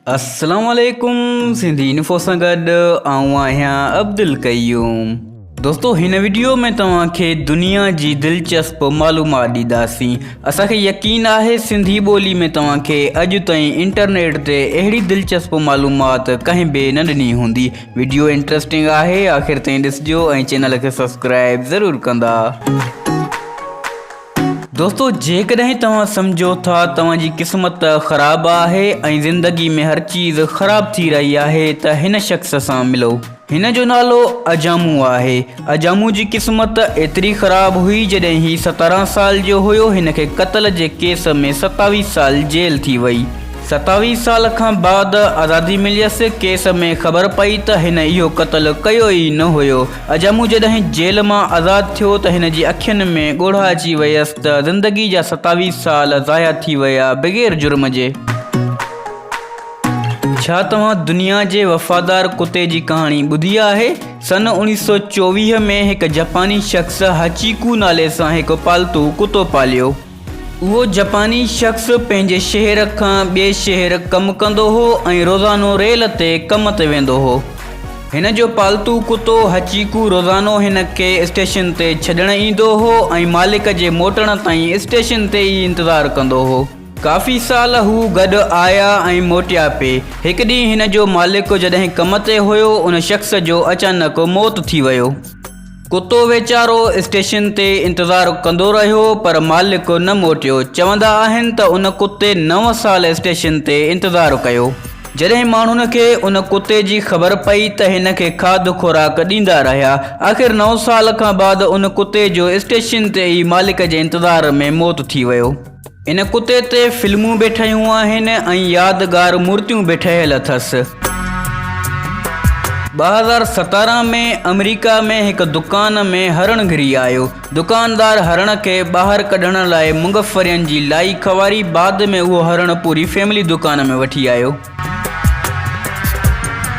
अस्सलाम वालेकुम सिंधी इन्फो सां गॾु आऊं आहियां अब्दुल कयूम। दोस्तों हिन वीडियो में तव्हांखे दुनिया जी दिलचस्प मालूमात ॾींदासीं। असांखे यकीन आहे सिंधी ॿोली में तव्हांखे अॼु ताईं इंटरनेट ते अहिड़ी दिलचस्प मालूमात कंहिं ॿिए न ॾिनी हूंदी। वीडियो इंट्रस्टिंग आहे, आख़िर ताईं ॾिसजो ऐं चैनल खे सब्सक्राइब ज़रूरु कंदा। दोस्तों जेकॾहिं तव्हां सम्झो था तव्हांजी क़िस्मत ख़राबु आहे ऐं ज़िंदगी में हर चीज़ ख़राबु थी रही आहे त हिन शख़्स सां मिलो। हिन जो नालो अजामू आहे। अजामू जी क़िस्मत एतिरी ख़राबु हुई जॾहिं ही 17 साल जो हुयो। हिन खे क़त्ल जे केस में 27 साल जेल थी वई। 27 साल खां बाद आज़ादी मिलियसि। केस में ख़बर पई त हिन इहो क़त्ल कयो ई न हुयो। अजामू जॾहिं जेल मां आज़ादु थियो त हिन जी अखियुनि में ॻोढ़ा अची वियसि त ज़िंदगी जा 27 साल ज़ाया थी विया बग़ैर जुर्म जे। छा तव्हां दुनिया जे वफ़ादार कुते जी कहाणी ॿुधी आहे? सन 1924 में हिकु जापानी शख़्स हचीकू नाले सां हिकु पालतू कुतो पालियो। उहो जापानी शख़्स पंहिंजे शहर खां ॿिए शहर कमु कंदो हो ऐं रोज़ानो रेल ते कम ते वेंदो हो। हिन जो पालतू कुतो हचीकू रोज़ानो हिन खे स्टेशन ते छॾणु ईंदो हो ऐं मालिक जे मोटण ताईं स्टेशन ते ई इंतज़ारु कंदो हो। काफ़ी साल हू गॾु आया ऐं मोटिया पिए। हिकु ॾींहुं हिन जो मालिक जॾहिं कम ते हुयो उन शख़्स जो अचानक मौत थी वियो। कुतो वीचारो स्टेशन ते इंतज़ारु कंदो रहियो पर मालिक न मोटियो। चवंदा आहिनि त उन कुते 9 साल स्टेशन ते इंतज़ारु कयो। जॾहिं माण्हुनि खे उन कुते जी ख़बर पई त हिन खे खाध खुराक ॾींदा रहिया। आख़िर 9 साल खां बाद उन कुते जो स्टेशन ते ई मालिक जे इंतज़ार में मौत थी वियो। इन कुते ते फिल्मूं बि ठहियूं आहिनि ऐं यादगार मूर्तियूं बि ठहियल अथसि। 2017 में अमेरिका में हिकु दुकान में हरण घिरी आयो। दुकानदार हरण खे ॿाहिरि कढण लाइ मूंगफलियुनि जी लाई खवारी। बाद में उहो हरण पूरी फैमिली दुकान में वठी आयो।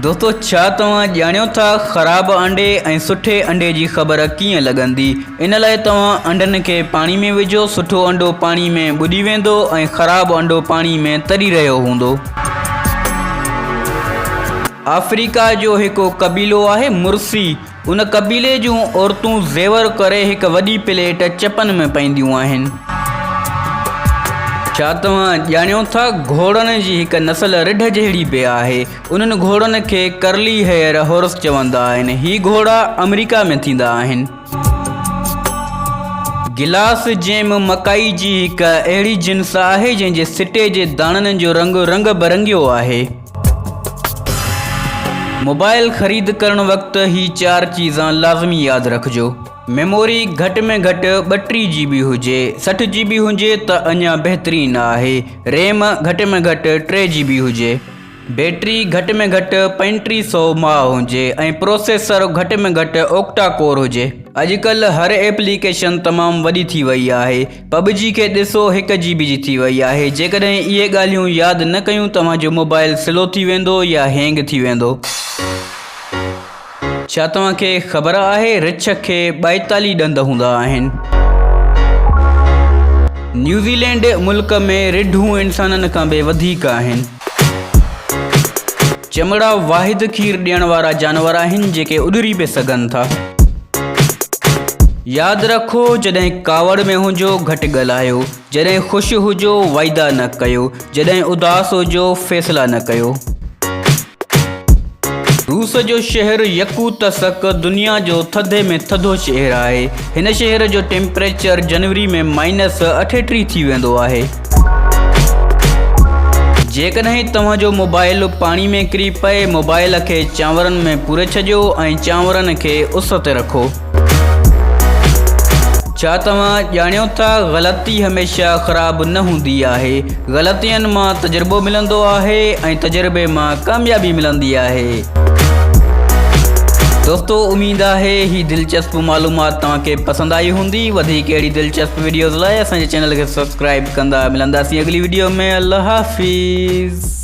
दोस्तों छा तव्हां ॼाणियो था ख़राबु अंडे ऐं सुठे अंडे जी ख़बर कीअं लॻंदी? इन लाइ तव्हां अंडनि खे पाणी में विझो। सुठो अंडो पाणी में ॿुॾी वेंदो ऐं ख़राबु अंडो पाणी में तरी रहियो हूंदो। अफ्रीका जो हिकु कबीलो आहे मुर्सी। उन कबीले जूं औरतूं ज़ेवर करे हिकु वॾी प्लेट चपनि में पाईंदियूं आहिनि। छा तव्हां ॼाणियो था घोड़नि जी हिकु नस्ल रिढ जहिड़ी बि आहे। उन्हनि घोड़नि खे करली हेयर हॉर्स चवंदा आहिनि। ही घोड़ा अमेरिका में थींदा आहिनि। गिलास जेम मकाई जी हिकु अहिड़ी जिन्स आहे जंहिंजे सिटे जे दाणनि जो रंग बरंगियो आहे। मोबाइल ख़रीद करण वक़्तु ही 4 चीज़ां लाज़मी यादि रखिजो। मेमोरी घटि में घटि 32 GB हुजे। 60 GB हुजे त अञा बहितरीनु आहे। रैम घटि में घटि 3 GB हुजे। बैटरी घटि में घटि 3500 mAh हुजे ऐं प्रोसेसर घटि में घटि ऑक्टा कोर हुजे। अॼुकल्ह हर एप्लीकेशन तमामु वॾी थी वई आहे। PUBG खे ॾिसो 1 GB जी थी वई आहे। जेकॾहिं इहे ॻाल्हियूं यादि न कयूं तव्हांजो मोबाइल स्लो थी वेंदो या हैंग थी वेंदो। छा तव्हांखे ख़बर आहे रिछ खे 42 ॾंद हूंदा आहिनि? न्यूज़ीलैंड मुल्क में रिढूं इंसाननि खां बि वधीक आहिनि। चमड़ा वाहिद खीर ॾियण वारा जानवर आहिनि जेके उॾरी बि सघनि था। यादि रखो जॾहिं कावड़ में हुजो घटि ॻाल्हायो। जॾहिं ख़ुशि हुजो वाइदा न कयो। जॾहिं उदास हुजो फ़ैसिला न कयो। रूस जो शहर यकूतस्क दुनिया जो थधे में थधो शहर आहे। हिन शहर जो टेम्परेचर जनवरी में -38 थी वेंदो आहे। जेकॾहिं तव्हांजो मोबाइल पाणी में किरी पए मोबाइल खे चांवरनि में पूरे छॾियो ऐं चांवरनि खे उस ते रखो। छा तव्हां ॼाणियो था ग़लती हमेशह ख़राबु न हूंदी आहे। ग़लतियुनि मां तजुर्बो मिलंदो आहे ऐं तजुर्बे मां कामयाबी मिलंदी आहे। दोस्तों उम्मीद आहे ही दिलचस्प मालूमात तव्हांखे पसंदि आई हूंदी। वधीक अहिड़ी दिलचस्प वीडियोज़ लाइ असांजे चैनल खे सब्सक्राइब कंदा। मिलंदासीं अगली वीडियो में। अल्लाह हाफ़िज़।